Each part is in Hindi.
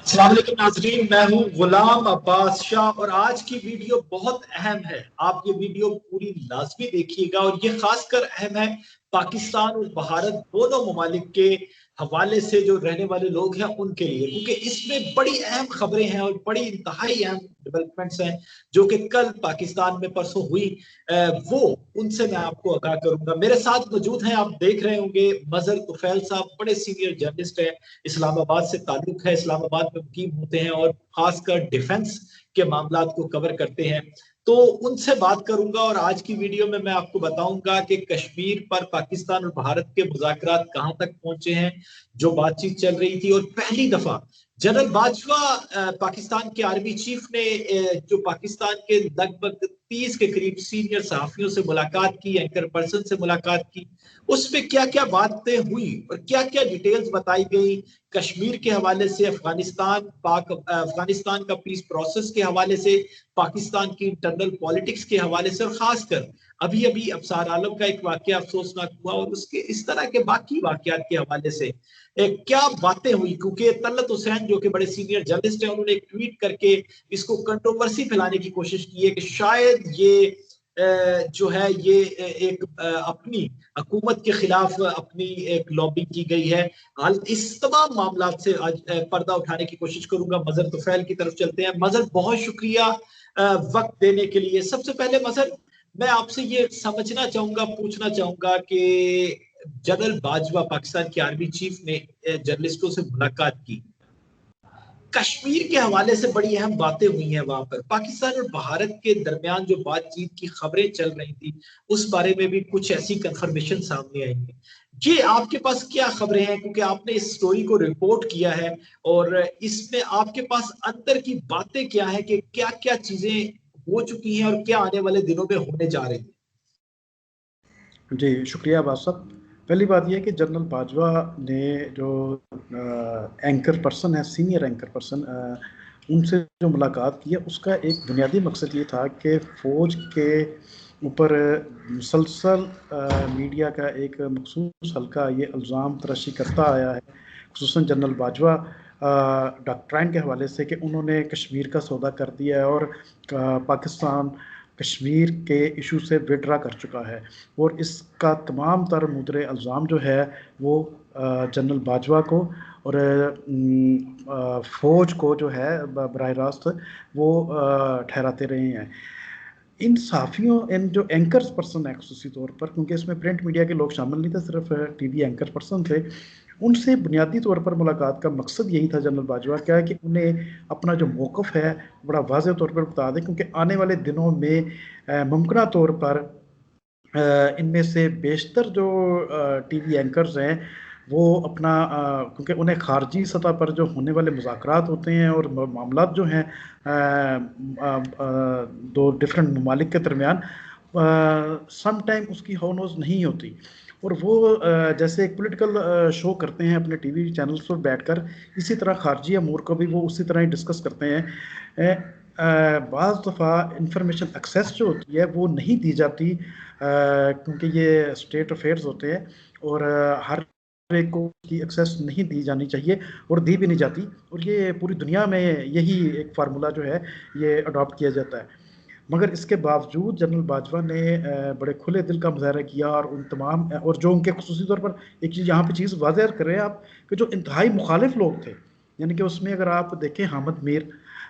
अस्सलाम वालेकुम नाजरीन, मैं हूं गुलाम अब्बास शाह और आज की वीडियो बहुत अहम है। आप ये वीडियो पूरी लाजमी देखिएगा और ये खासकर अहम है पाकिस्तान और भारत दोनों ममालिक के हवाले से, जो रहने वाले लोग हैं उनके लिए, क्योंकि इसमें बड़ी अहम खबरें हैं और बड़ी इंतहाई अहम डेवलपमेंट्स हैं जो कि कल पाकिस्तान में परसों हुई। वो उनसे मैं आपको आगाह करूंगा। मेरे साथ मौजूद हैं, आप देख रहे होंगे, मजहर तुफैल साहब, बड़े सीनियर जर्नलिस्ट हैं, इस्लामाबाद से ताल्लुक है, इस्लामाबाद में मुकीम होते हैं और खासकर डिफेंस के मामलात को कवर करते हैं। तो उनसे बात करूंगा और आज की वीडियो में मैं आपको बताऊंगा कि कश्मीर पर पाकिस्तान और भारत के मुज़ाकरात कहां तक पहुंचे हैं, जो बातचीत चल रही थी। और पहली दफा जनरल बाजवा, पाकिस्तान के आर्मी चीफ ने, जो पाकिस्तान के लगभग 30 के करीब सीनियर सहाफियों से मुलाकात की, एंकर पर्सन से मुलाकात की, उसमें क्या क्या बातें हुई और क्या क्या डिटेल्स बताई गई कश्मीर के हवाले से, अफगानिस्तान का पीस प्रोसेस के हवाले से, पाकिस्तान की इंटरनल पॉलिटिक्स के हवाले से, और खासकर अभी अभी अफसार आलम का एक वाकया अफसोसनाक हुआ और उसके इस तरह के बाकी वाकयात के हवाले से क्या बातें हुई। क्योंकि तलत हुसैन जो कि बड़े सीनियर जर्नलिस्ट हैं, उन्होंने एक ट्वीट करके इसको कंट्रोवर्सी फैलाने की कोशिश की है कि शायद ये जो है ये एक अपनी हुकूमत के खिलाफ अपनी एक लॉबिंग की गई है। हाल इस तमाम मामला से आज पर्दा उठाने की कोशिश करूंगा। मजहर तुफैल की तरफ चलते हैं। मजहर, बहुत शुक्रिया वक्त देने के लिए। सबसे पहले मजहर, मैं आपसे ये समझना चाहूंगा, पूछना चाहूंगा कि जनरल बाजवा, पाकिस्तान के आर्मी चीफ ने जर्नलिस्टों से मुलाकात की, कश्मीर के हवाले से बड़ी अहम बातें हुई हैं वहां पर, पाकिस्तान और भारत के दरमियान जो बातचीत की खबरें चल रही थी उस बारे में भी कुछ ऐसी कंफर्मेशन सामने आई है। ये आपके पास क्या खबरें हैं, क्योंकि आपने इस स्टोरी को रिपोर्ट किया है और इसमें आपके पास अंदर की बातें क्या है कि क्या क्या चीजें हो चुकी हैं और क्या आने वाले दिनों में होने जा रही है। जी शुक्रिया बासत। पहली बात यह कि जनरल बाजवा ने जो एंकर पर्सन है, सीनियर एंकर पर्सन, उनसे जो मुलाकात की है, उसका एक बुनियादी मकसद ये था कि फ़ौज के ऊपर मुसलसल मीडिया का एक मखसूस हल्का ये इल्ज़ाम तराशी करता आया है, खुसूसन जनरल बाजवा डॉक्ट्राइन के हवाले से, कि उन्होंने कश्मीर का सौदा कर दिया है और पाकिस्तान कश्मीर के इशू से विड्रा कर चुका है। और इसका तमाम तर मुद्रे इल्ज़ाम जो है वो जनरल बाजवा को और फ़ौज को जो है बराह रास्त वो ठहराते रहे हैं। इन साफ़ियों, इन जो एंकर्स पर्सन है खसूसी तौर पर, क्योंकि इसमें प्रिंट मीडिया के लोग शामिल नहीं थे, सिर्फ टीवी एंकर पर्सन थे, उनसे बुनियादी तौर पर मुलाकात का मकसद यही था जनरल बाजवा का, कि उन्हें अपना जो मौक़िफ़ है बड़ा वाज़ेह तौर पर बता दें, क्योंकि आने वाले दिनों में मुमकिन तौर पर इनमें से बेशतर जो टीवी एंकर्स हैं वो अपना, क्योंकि उन्हें खारजी सतह पर जो होने वाले मुज़ाकरात होते हैं और मामलात जो हैं दो डिफरेंट ममालिक के दरमियान, सम टाइम उसकी हाउ नोज़ नहीं होती, और वो जैसे एक पॉलिटिकल शो करते हैं अपने टीवी चैनल्स पर बैठकर, इसी तरह खारजी अमूर को भी वो उसी तरह ही डिस्कस करते हैं। बाज़ दफ़ा इंफॉर्मेशन एक्सेस जो होती है वो नहीं दी जाती, क्योंकि ये स्टेट अफेयर्स होते हैं और हर एक को की एक्सेस नहीं दी जानी चाहिए और दी भी नहीं जाती, और ये पूरी दुनिया में यही एक फार्मूला जो है ये अडॉप्ट किया जाता है। मगर इसके बावजूद जनरल बाजवा ने बड़े खुले दिल का मुज़ाहरा किया, और उन तमाम, और जो उनके खुसूसी तौर पर एक चीज़ यहाँ पे चीज़ वाज़ेह कर रहे हैं आप, कि जो इंतहाई मुखालिफ लोग थे, यानी कि उसमें अगर आप देखें हामिद मीर,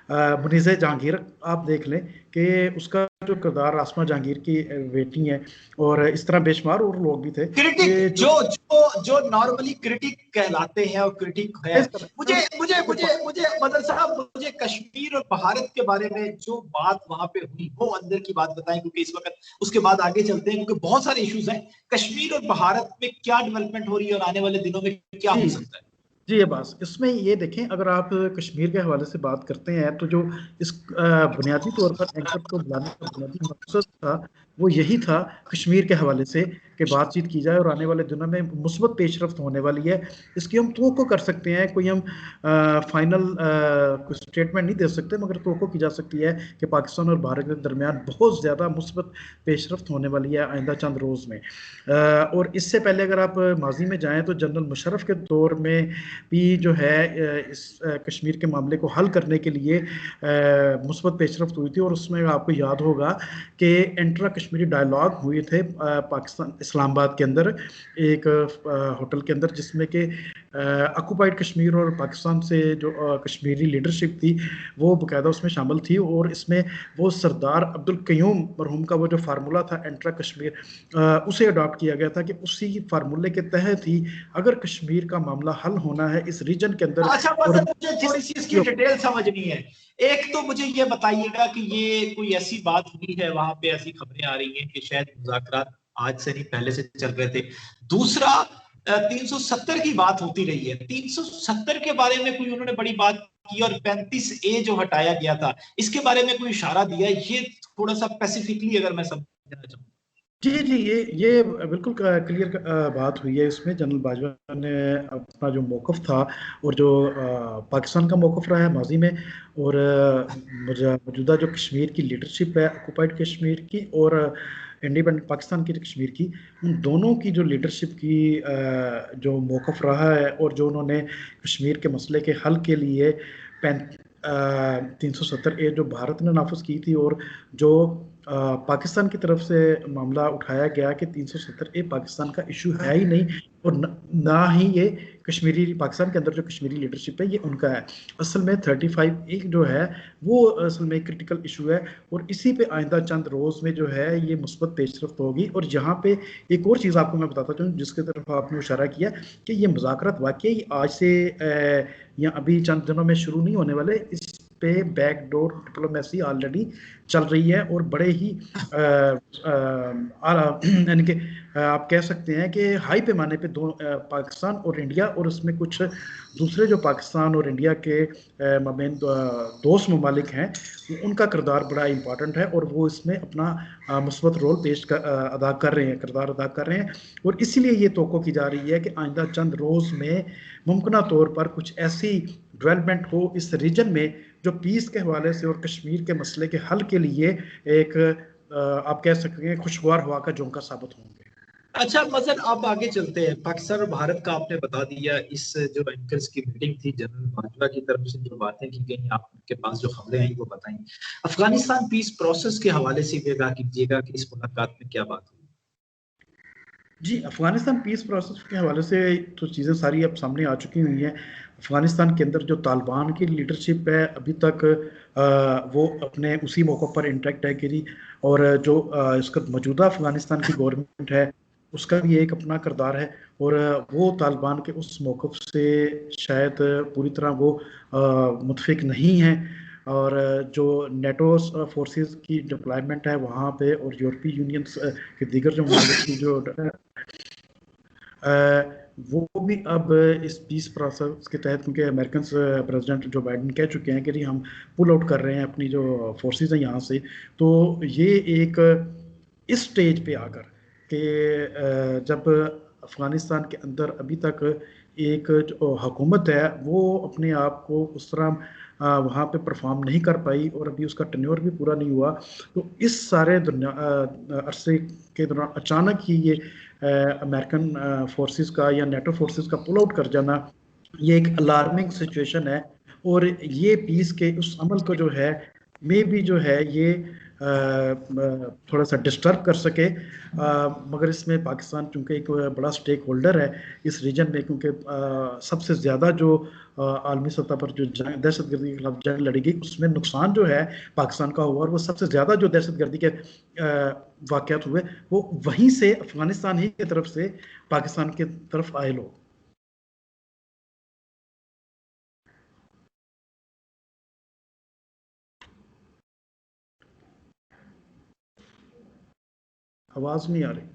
मुनीज़ जहांगीर, आप देख लें कि उसका जो किरदार आसमा जहांगीर की बेटी है, और इस तरह बेशुमार और लोग भी थे क्रिटिक, जो जो नॉर्मली क्रिटिक कहलाते हैं और क्रिटिक है। मुझे मुझे मुझे मुझे मदर साहब, मुझे कश्मीर और भारत के बारे में जो बात वहां पे हुई वो अंदर की बात बताएं, क्योंकि इस वक्त उसके बाद आगे चलते हैं, क्योंकि बहुत सारे इश्यूज हैं। कश्मीर और भारत में क्या डेवलपमेंट हो रही है और आने वाले दिनों में क्या हो सकता है। जी, ये बात इसमें ये देखें, अगर आप कश्मीर के हवाले से बात करते हैं तो जो इस बुनियादी तौर पर एंकर को बुलाने का बुनियादी मकसद था वो यही था कश्मीर के हवाले से कि बातचीत की जाए और आने वाले दिनों में मुस्बत पेशरफ्त होने वाली है। इसकी हम तवक्को कर सकते हैं, कोई हम फाइनल कोई स्टेटमेंट नहीं दे सकते, मगर तवक्को की जा सकती है कि पाकिस्तान और भारत के दरमियान बहुत ज़्यादा मुस्बत पेशरफ्त होने वाली है आइंदा चंद रोज़ में। और इससे पहले अगर आप माजी में जाएँ तो जनरल मुशर्रफ के दौर में भी जो है इस कश्मीर के मामले को हल करने के लिए मुस्बत पेशरफ्त हुई थी। और उसमें आपको याद होगा कि इंट्रा कश्मीरी डायलॉग हुए थे पाकिस्तान इस्लामाबाद के अंदर एक होटल के अंदर, जिसमें कि ऑक्युपाइड कश्मीर और पाकिस्तान से जो कश्मीरी लीडरशिप थी वो बाकायदा उसमें शामिल थी। और इसमें वो सरदार अब्दुल कयूम मरहूम का वो जो फार्मूला था इंट्रा कश्मीर उसे अडॉप्ट किया गया था कि उसी फार्मूले के तहत ही अगर कश्मीर का मामला हल होना है इस रीजन के अंदर। अच्छा, और मुझे थोड़ी सी इसकी डिटेल समझनी है। एक तो मुझे ये बताइएगा कि ये कोई ऐसी बात हुई है, वहां पे ऐसी खबरें आ रही हैं कि शायद मुज़ाकरात आज से नहीं पहले से चल रहे थे। दूसरा, 370 की बात होती रही है, 370 के बारे में कोई उन्होंने बड़ी बात की, और 35A जो हटाया गया था इसके बारे में कोई इशारा दिया, ये थोड़ा सा स्पेसिफिकली अगर मैं समझना चाहूँ। जी जी, ये बिल्कुल क्लियर बात हुई है। इसमें जनरल बाजवा ने अपना जो मौक़िफ़ था और जो पाकिस्तान का मौक़िफ़ रहा है माजी में, और मौजूदा जो कश्मीर की लीडरशिप है ऑक्युपाइड कश्मीर की और इंडिपेंडेंट पाकिस्तान की जो कश्मीर की, उन दोनों की जो लीडरशिप की जो मौक़िफ़ रहा है और जो उन्होंने कश्मीर के मसले के हल के लिए 370A जो भारत ने नाफिज की थी, और जो पाकिस्तान की तरफ से मामला उठाया गया कि 370A पाकिस्तान का इशू है ही नहीं, और ना ही ये कश्मीरी पाकिस्तान के अंदर जो कश्मीरी लीडरशिप है ये उनका है। असल में 35A जो है वो असल में क्रिटिकल इशू है, और इसी पे आइंदा चंद रोज़ में जो है ये मुस्बत पेशरफ्त होगी। और यहाँ पे एक और चीज़ आपको मैं बताता चाहूँ जिसकी तरफ आपने इशारा किया कि ये मुज़ाकरात वाकई आज से या अभी चंद दिनों में शुरू नहीं होने वाले, इस पे बैकडोर डिप्लोमेसी ऑलरेडी चल रही है। और बड़े ही यानी कि आप कह सकते हैं कि हाई पैमाने पे पाकिस्तान और इंडिया और उसमें कुछ दूसरे जो पाकिस्तान और इंडिया के मबैन दोस्त ममालिक हैं, उनका किरदार बड़ा इंपॉर्टेंट है, और वो इसमें अपना मुस्बत रोल अदा कर रहे हैं, किरदार अदा कर रहे हैं। और इसीलिए ये तवक्को की जा रही है कि आइंदा चंद रोज़ में मुमकिन तौर पर कुछ ऐसी डेवलपमेंट हो इस रीजन में जो पीस के हवाले से और कश्मीर के मसले के हल के लिए एक आप कह सकते हैं खुशगवार हवा का झोंका साबित होंगे। अच्छा मजर, आप आगे चलते हैं। पाकिस्तान और भारत का आपने बता दिया, इस जो एंकर्स की मीटिंग थी जनरल बाजवा की तरफ से जो बातें की गई, आपके पास जो खबरें आई वो बताई। अफगानिस्तान पीस प्रोसेस के हवाले से भी आगाह कीजिएगा कि इस मुलाकात में क्या बात हुई। जी, अफ़गानिस्तान पीस प्रोसेस के हवाले से तो चीज़ें सारी अब सामने आ चुकी हुई हैं। अफ़गानिस्तान के अंदर जो तालिबान की लीडरशिप है अभी तक वो अपने उसी मौक़िफ़ पर इंटैक्ट है कि, और जो इसका मौजूदा अफ़गानिस्तान की गवर्नमेंट है उसका भी एक अपना किरदार है, और वो तालिबान के उस मौक़िफ़ से शायद पूरी तरह वो मुत्फ़िक नहीं हैं। और जो नेटो फोर्सेस की डिप्लॉयमेंट है वहाँ पे, और यूरोपीय यूनियन के दीगर जो ममालिक की जो वो भी अब इस पीस प्रोसेस के तहत, क्योंकि अमेरिकन प्रेसिडेंट जो बाइडेन कह चुके हैं कि हम पुल आउट कर रहे हैं अपनी जो फोर्सेस हैं यहाँ से, तो ये एक इस स्टेज पे आकर कि जब अफ़गानिस्तान के अंदर अभी तक एक जो हुकूमत है वो अपने आप को उस तरह वहाँ पे परफॉर्म नहीं कर पाई, और अभी उसका टेन्योर भी पूरा नहीं हुआ, तो इस सारे अरसे के दौरान अचानक ही ये अमेरिकन फोर्सेस का या नेटो फोर्सेस का पुल आउट कर जाना, ये एक अलार्मिंग सिचुएशन है। और ये पीस के उस अमल को जो है मे भी जो है ये थोड़ा सा डिस्टर्ब कर सके, मगर इसमें पाकिस्तान चूंकि एक बड़ा स्टेक होल्डर है इस रीजन में, क्योंकि सबसे ज़्यादा जो आलमी सतह पर जो दहशतगर्दी के खिलाफ जंग लड़ी गई उसमें नुकसान जो है पाकिस्तान का हुआ, और वो सबसे ज़्यादा जो दहशतगर्दी के वाक़यात हुए वो वहीं से अफ़गानिस्तान ही की तरफ से पाकिस्तान की तरफ आए लोग। आवाज़ नहीं आ रही,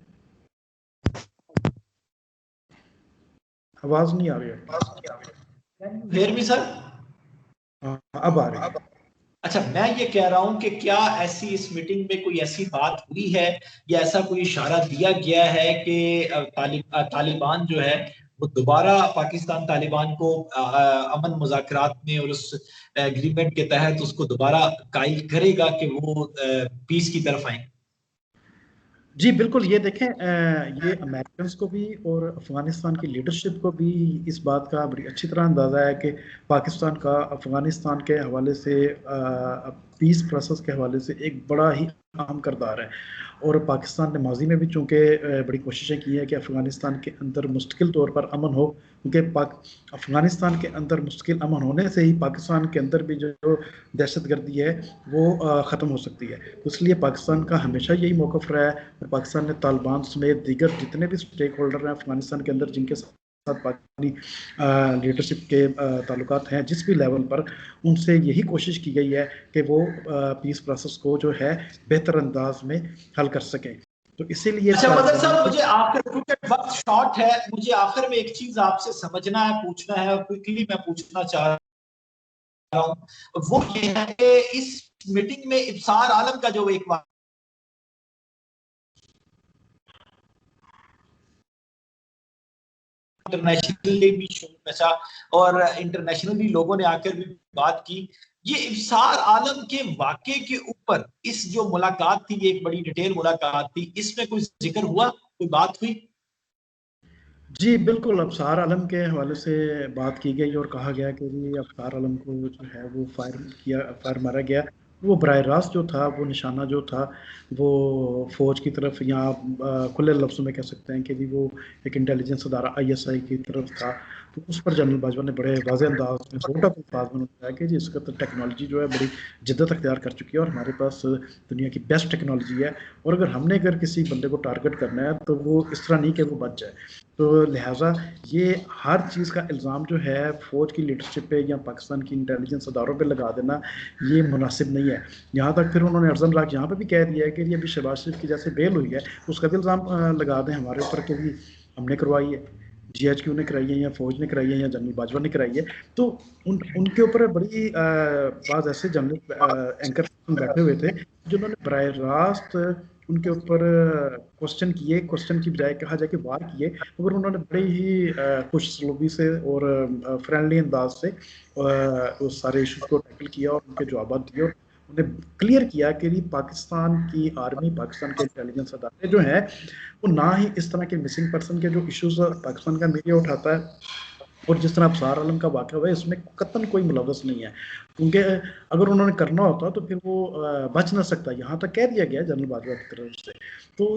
आवाज़ नहीं आ रही आपकी। फिर भी सर, हाँ, अब आ रही है। अच्छा, मैं ये कह रहा हूं कि क्या ऐसी इस मीटिंग में कोई ऐसी बात हुई है या ऐसा कोई इशारा दिया गया है कि तालिबान जो है वो दोबारा पाकिस्तान तालिबान को अमन मुज़ाकरात में और उस एग्रीमेंट के तहत उसको दोबारा कायल करेगा कि वो पीस की तरफ आए? जी, बिल्कुल, ये देखें, ये अमेरिकन्स को भी और अफ़गानिस्तान की लीडरशिप को भी इस बात का बड़ी अच्छी तरह अंदाज़ा है कि पाकिस्तान का अफ़गानिस्तान के हवाले से पीस प्रोसेस के हवाले से एक बड़ा ही अहम किरदार है। और पाकिस्तान ने माज़ी में भी चूँकि बड़ी कोशिशें की हैं कि अफ़गानिस्तान के अंदर मुस्तकिल तौर पर अमन हो, क्योंकि अफ़गानिस्तान के अंदर मुस्तकिल अमन होने से ही पाकिस्तान के अंदर भी जो दहशतगर्दी है वो ख़त्म हो सकती है। इसलिए पाकिस्तान का हमेशा यही मौक़िफ़ रहा है। पाकिस्तान ने तालिबान समेत दीगर जितने भी स्टेक होल्डर हैं अफ़गानिस्तान के अंदर, जिनके साथ पाकिस्तानी लीडरशिप के ताल्लुकात हैं जिस भी लेवल पर, उनसे यही कोशिश की गई है कि वो पीस प्रोसेस को जो है बेहतर अंदाज में हल कर सकें। तो इसीलिए अच्छा मदर तालिबान साहब, को मुझे आखिर, क्योंकि वक्त शॉर्ट है, मुझे आखिर में एक चीज आपसे समझना है, पूछना है, और क्विकली मैं पूछना चाह रहा हूँ, वो ये है कि इस मीटिंग में इब्सार आलम का जो एक इंटरनेशनली भी शोर मचा और इंटरनेशनली लोगों ने आकर भी बात की, ये इब्सार आलम के वाक़े के ऊपर इस जो मुलाकात थी, ये एक बड़ी डिटेल मुलाकात थी, इसमें कोई जिक्र हुआ, कोई बात हुई? जी, बिल्कुल, अबसार आलम के हवाले से बात की गई और कहा गया कि जी अबसार आलम को जो है वो फायर मारा गया। वो बराह रास्त जो था, वो निशाना जो था, वो फ़ौज की तरफ, या खुले लफ्ज़ों में कह सकते हैं कि जी वो एक इंटेलिजेंस अदारा आईएसआई की तरफ था। तो उस पर जनरल बाजवा ने बड़े वाज़ेह अंदाज़ में, सॉर्ट ऑफ अल्फाज़ में उन्होंने कहा कि जी इसका तो टेक्नोलॉजी जो है बड़ी जिद्दत अख्तियार कर चुकी है और हमारे पास दुनिया की बेस्ट टेक्नोलॉजी है, और अगर किसी बंदे को टारगेट करना है तो वो इस तरह नहीं कि वो बच जाए। तो लिहाजा ये हर चीज़ का इल्ज़ाम जो है फ़ौज की लीडरशिप पे या पाकिस्तान की इंटेलिजेंस अदारों पे लगा देना, ये मुनासिब नहीं है। यहाँ तक फिर उन्होंने अर्ज़म लाख यहाँ पे भी कह दिया है कि ये अभी शहबाज शरीफ की जैसे बेल हुई है, उसका भी इल्ज़ाम लगा दें हमारे ऊपर कि भी हमने करवाई है, जीएचक्यू ने कराई है या फ़ौज ने कराई है या जनरल बाजवा ने कराई है। तो उनके ऊपर बड़ी बाज़ ऐसे जनरल एंकर बैठे हुए थे जिन्होंने बराह रास्त उनके ऊपर क्वेश्चन की बजाय कहा जाए कि वार किए, मगर उन्होंने बड़े ही खुशसलूबी से और फ्रेंडली अंदाज से उस सारे इश्यूज को टैकल किया और उनके जवाब दिए और उन्हें क्लियर किया कि पाकिस्तान की आर्मी, पाकिस्तान के इंटेलिजेंस अदारे जो हैं, वो ना ही इस तरह के मिसिंग पर्सन के जो इश्यूज पाकिस्तान का मीडिया उठाता है और जिस तरह अबसार आलम का वाक़या हुआ है, इसमें कतन कोई मुलव्वस नहीं है, क्योंकि अगर उन्होंने करना होता तो फिर वो बच ना सकता। यहाँ तक कह दिया गया जनरल बाजवा की तरफ से। तो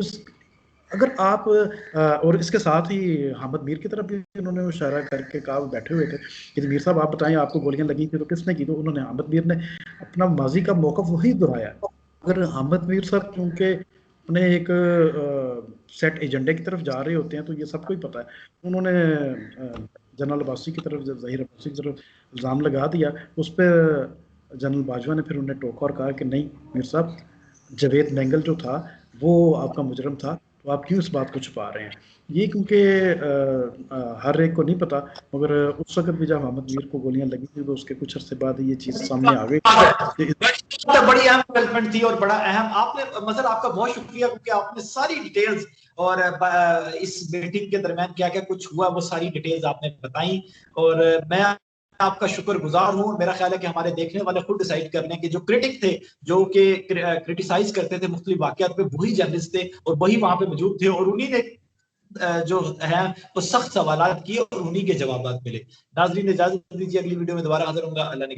अगर आप और इसके साथ ही हामिद मीर की तरफ भी उन्होंने इशारा करके कहा, वो बैठे हुए थे कि मीर साहब आप बताएं आपको गोलियां लगी थी तो किसने की? तो उन्होंने, हामिद मीर ने अपना माजी का मौक़िफ़ वही दोहराया। अगर हामिद मीर साहब क्योंकि अपने एक सेट एजेंडे की तरफ जा रहे होते हैं तो ये सबको ही पता है। उन्होंने जनरल अब्बासी की तरफ, ज़हीर अब्बासी की तरफ इल्ज़ाम लगा दिया। उस पर जनरल बाजवा ने फिर उन्हें टोका और कहा कि नहीं मीर साहब, जावेद मैंगल जो था वो आपका मुजरम था, तो आप क्यों इस बात को छुपा रहे हैं? ये क्योंकि हर एक को नहीं पता, मगर उस वक़्त भी जब हामिद मीर को गोलियां लगी थी तो उसके कुछ अरसे बाद ये चीज़ सामने आ गई। बड़ी अहम डेवलपमेंट थी और बड़ा अहम आपने, मजर आपका बहुत शुक्रिया, क्योंकि आपने सारी डिटेल्स और इस मीटिंग के दरमियान क्या क्या कुछ हुआ वो सारी डिटेल्स आपने बताई, और मैं आपका शुक्रगुजार हूँ। मेरा ख्याल है कि हमारे देखने वाले खुद डिसाइड कर लें कि जो क्रिटिक थे, जो कि क्रिटिसाइज करते थे मुख्तलिफ वाकयात पे, वही जर्नलिस्ट थे और वही वहां पे मौजूद थे, और उन्हीं ने जो है वो सख्त सवाल किए और उन्हीं के जवाब मिले। नाजरीन, इजाजत दीजिए, अगली वीडियो में दोबारा हाजिर होगा। अल्लाह ने